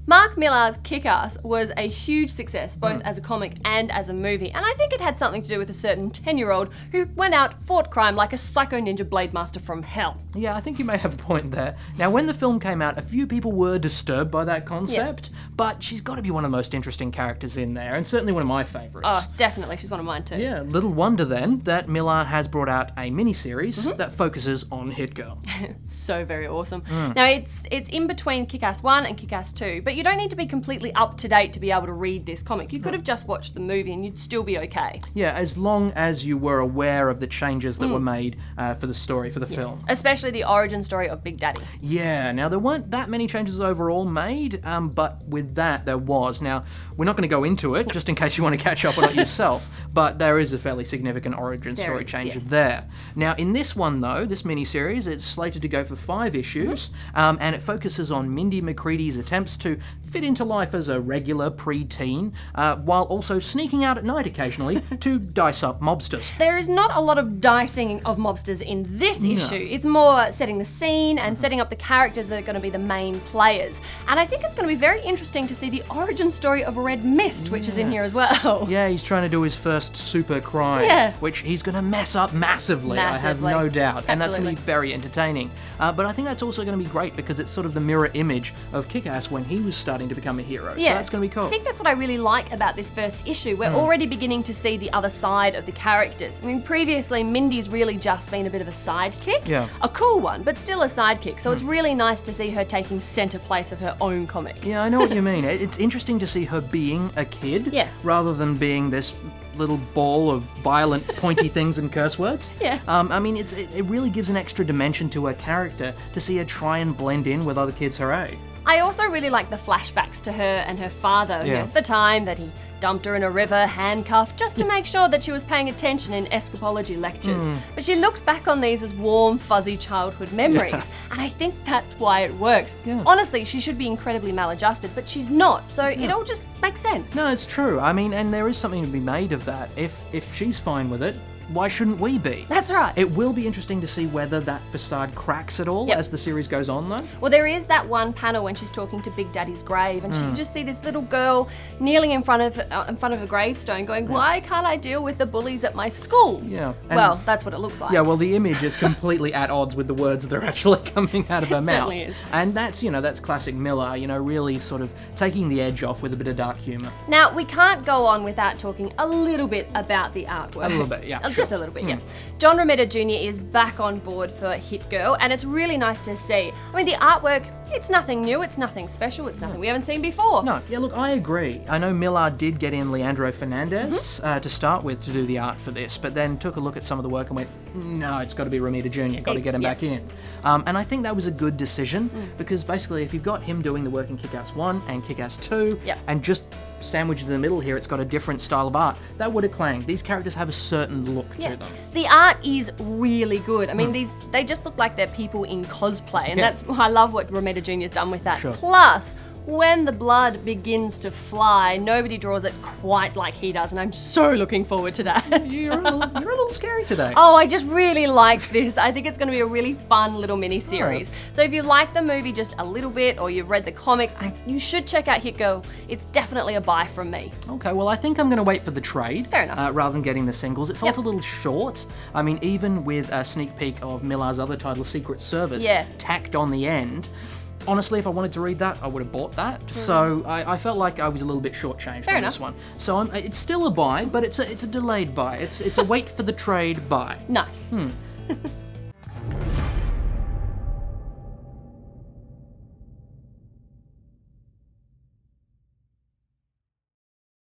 Mark Millar's Kick-Ass was a huge success, both as a comic and as a movie, and I think it had something to do with a certain 10-year-old who went out, fought crime like a psycho ninja blade master from hell. Yeah, I think you may have a point there. Now, when the film came out, a few people were disturbed by that concept, but she's got to be one of the most interesting characters in there, and certainly one of my favourites. Oh, definitely, she's one of mine too. Yeah, little wonder then that Millar has brought out a mini-series that focuses on Hit Girl. So very awesome. Now, it's in between Kick-Ass 1 and Kick-Ass 2, but you don't need to be completely up to date to be able to read this comic. You could have just watched the movie and you'd still be okay. Yeah, as long as you were aware of the changes that were made for the story, for the film. Especially the origin story of Big Daddy. Yeah, now there weren't that many changes overall made, but with that there was. Now, we're not going to go into it, just in case you want to catch up on it yourself, but there is a fairly significant origin story change there. Now, in this one though, this miniseries, it's slated to go for 5 issues, and it focuses on Mindy McCready's attempts to fit into life as a regular pre-teen, while also sneaking out at night occasionally to dice up mobsters. There is not a lot of dicing of mobsters in this issue. It's more setting the scene and setting up the characters that are going to be the main players. And I think it's going to be very interesting to see the origin story of Red Mist, which is in here as well. Yeah, he's trying to do his first super crime, which he's going to mess up massively, I have no doubt. And that's going to be very entertaining. But I think that's also going to be great because it's sort of the mirror image of Kick-Ass when he was starting to become a hero. So that's going to be cool. I think that's what I really like about this first issue. We're already beginning to see the other side of the characters. I mean, previously, Mindy's really just been a bit of a sidekick. Yeah. A cool one, but still a sidekick. So it's really nice to see her taking centre place of her own comic. Yeah, I know what you mean. It's interesting to see her being a kid rather than being this little ball of violent, pointy things and curse words. Yeah. I mean, it really gives an extra dimension to her character to see her try and blend in with other kids her age. I also really like the flashbacks to her and her father. Yeah. You know, the time that he dumped her in a river, handcuffed, just to make sure that she was paying attention in escapology lectures. But she looks back on these as warm, fuzzy childhood memories, and I think that's why it works. Yeah. Honestly, she should be incredibly maladjusted, but she's not, so it all just makes sense. No, it's true. I mean, and there is something to be made of that. If she's fine with it, why shouldn't we be? That's right. It will be interesting to see whether that facade cracks at all as the series goes on, though. Well, there is that one panel when she's talking to Big Daddy's grave, and you just see this little girl kneeling in front of a gravestone going, why can't I deal with the bullies at my school? Yeah. Well, that's what it looks like. Yeah, well, the image is completely at odds with the words that are actually coming out of her mouth. Certainly is. And that's, that's classic Millar, really sort of taking the edge off with a bit of dark humour. Now, we can't go on without talking a little bit about the artwork. A little bit, yeah. Just a little bit, yeah. John Romita Jr. is back on board for Hit Girl, and it's really nice to see. I mean, the artwork, it's nothing new, it's nothing special, it's nothing we haven't seen before. No, yeah, look, I agree. I know Millar did get in Leandro Fernandez to start with to do the art for this, but then took a look at some of the work and went, no, it's got to be Romita Jr., got to get him back in. And I think that was a good decision, because basically if you've got him doing the work in Kick-Ass 1 and Kick-Ass 2, and just sandwiched in the middle here, it's got a different style of art, that would have clanged. These characters have a certain look to them. The art is really good. I mean, they just look like they're people in cosplay, and that's I love what Romita Jr.'s done with that. Sure. Plus, when the blood begins to fly, nobody draws it quite like he does, and I'm so looking forward to that. You're a little scary today. Oh, I just really like this. I think it's going to be a really fun little mini-series. So if you like the movie just a little bit, or you've read the comics, you should check out Hit Girl. It's definitely a buy from me. Okay, well, I think I'm going to wait for the trade. Fair enough. Rather than getting the singles. It felt a little short. I mean, even with a sneak peek of Millar's other title, Secret Service, tacked on the end, honestly, if I wanted to read that, I would have bought that. So I felt like I was a little bit shortchanged on this one. So it's still a buy, but it's a delayed buy. It's a wait for the trade buy. Nice.